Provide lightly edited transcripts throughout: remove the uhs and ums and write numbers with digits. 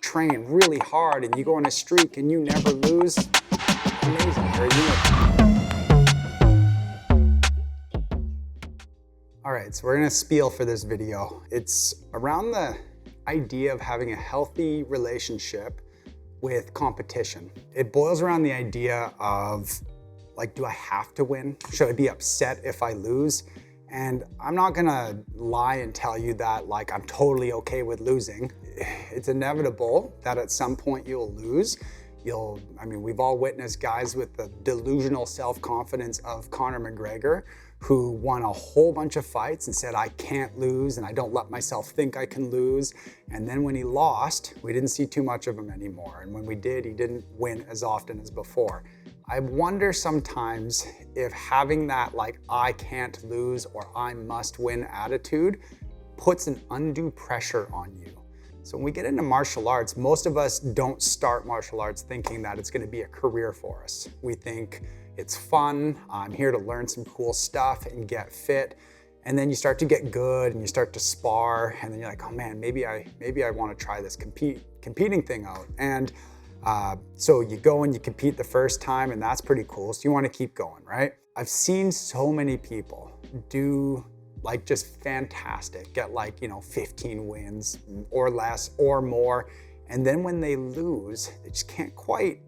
train really hard and you go on a streak and you never lose, amazing, you're a unicorn. All right, so we're gonna spiel for this video. It's around the idea of having a healthy relationship with competition. It boils around the idea of, like, do I have to win? Should I be upset if I lose? And I'm not gonna lie and tell you that, like, I'm totally okay with losing. It's inevitable that at some point you'll lose. I mean, we've all witnessed guys with the delusional self-confidence of Conor McGregor, who won a whole bunch of fights and said, I can't lose and I don't let myself think I can lose. And then when he lost, we didn't see too much of him anymore. And when we did, he didn't win as often as before. I wonder sometimes if having that, like, I can't lose or I must win attitude puts an undue pressure on you. So when we get into martial arts, most of us don't start martial arts thinking that it's going to be a career for us. We think it's fun, I'm here to learn some cool stuff and get fit. And then you start to get good and you start to spar, and then you're like, oh man, maybe I want to try this competing thing out. And so you go and you compete the first time, and that's pretty cool. So you want to keep going, right? I've seen so many people do like just fantastic, get like, 15 wins or less or more. And then when they lose, they just can't quite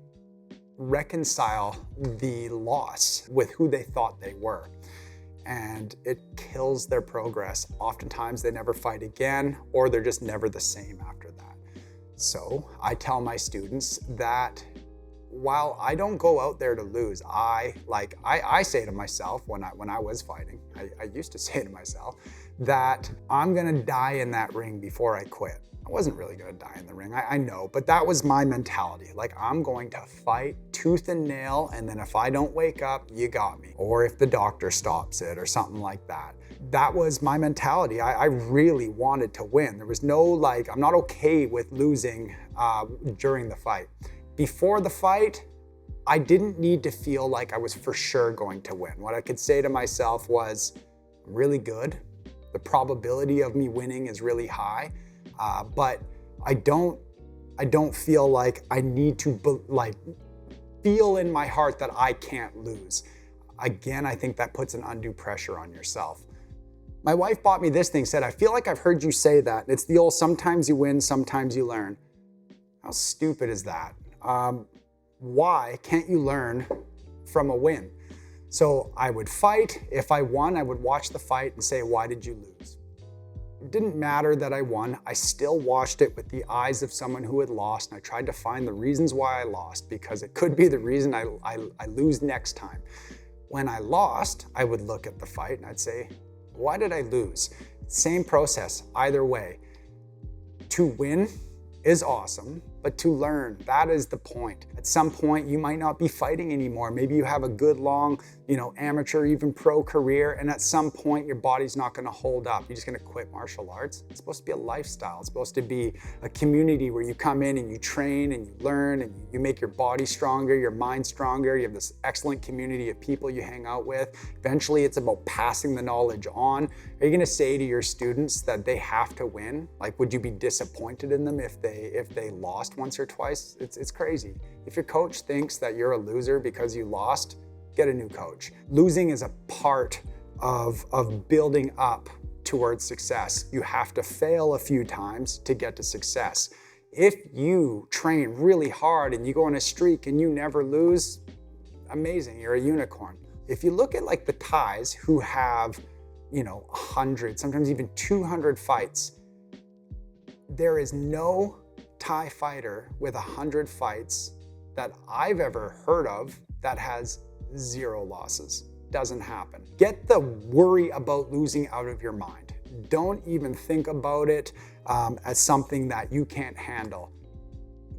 reconcile the loss with who they thought they were. And it kills their progress. Oftentimes they never fight again, or they're just never the same after that. So I tell my students that while I don't go out there to lose, I say to myself when I was fighting, I used to say to myself that I'm gonna die in that ring before I quit. I wasn't really gonna die in the ring, I know, but that was my mentality. Like, I'm going to fight tooth and nail, and then if I don't wake up, you got me. Or if the doctor stops it or something like that. That was my mentality. I really wanted to win. There was no, like, I'm not okay with losing during the fight. Before the fight, I didn't need to feel like I was for sure going to win. What I could say to myself was, I'm really good. The probability of me winning is really high. But I don't feel like I need to feel in my heart that I can't lose. Again, I think that puts an undue pressure on yourself. My wife bought me this thing, said, I feel like I've heard you say that. It's the old, sometimes you win, sometimes you learn. How stupid is that? Why can't you learn from a win? So I would fight. If I won, I would watch the fight and say, why did you lose? It didn't matter that I won. I still watched it with the eyes of someone who had lost, and I tried to find the reasons why I lost, because it could be the reason I lose next time. When I lost, I would look at the fight and I'd say, why did I lose? Same process, either way. To win is awesome, but to learn, that is the point. At some point, you might not be fighting anymore. Maybe you have a good long, amateur, even pro career, and at some point your body's not gonna hold up. You're just gonna quit martial arts. It's supposed to be a lifestyle. It's supposed to be a community where you come in and you train and you learn and you make your body stronger, your mind stronger. You have this excellent community of people you hang out with. Eventually, it's about passing the knowledge on. Are you gonna say to your students that they have to win? Like, would you be disappointed in them if they lost once or twice? It's crazy. If your coach thinks that you're a loser because you lost, get a new coach. Losing is a part of building up towards success. You have to fail a few times to get to success. If you train really hard and you go on a streak and you never lose, amazing, you're a unicorn. If you look at like the Thais who have, 100, sometimes even 200 fights, there is no Thai fighter with 100 fights that I've ever heard of that has 0 losses. Doesn't happen. Get the worry about losing out of your mind. Don't even think about it as something that you can't handle.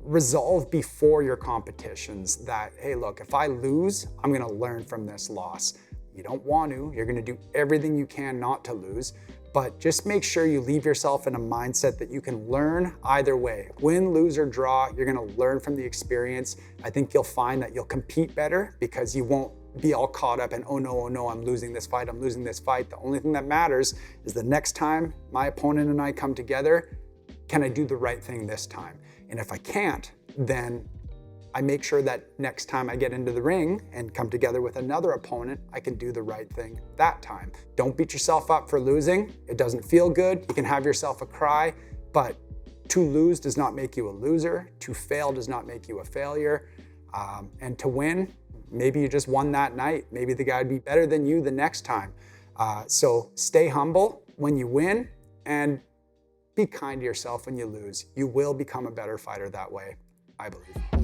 Resolve before your competitions that, hey, look, if I lose, I'm gonna learn from this loss. You don't want to, you're gonna do everything you can not to lose, but just make sure you leave yourself in a mindset that you can learn either way. Win, lose, or draw, you're gonna learn from the experience. I think you'll find that you'll compete better because you won't be all caught up in, oh no, I'm losing this fight, I'm losing this fight. The only thing that matters is the next time my opponent and I come together, can I do the right thing this time? And if I can't, then I make sure that next time I get into the ring and come together with another opponent, I can do the right thing that time. Don't beat yourself up for losing. It doesn't feel good. You can have yourself a cry, but to lose does not make you a loser. To fail does not make you a failure. And to win, maybe you just won that night. Maybe the guy would be better than you the next time. So stay humble when you win and be kind to yourself when you lose. You will become a better fighter that way, I believe.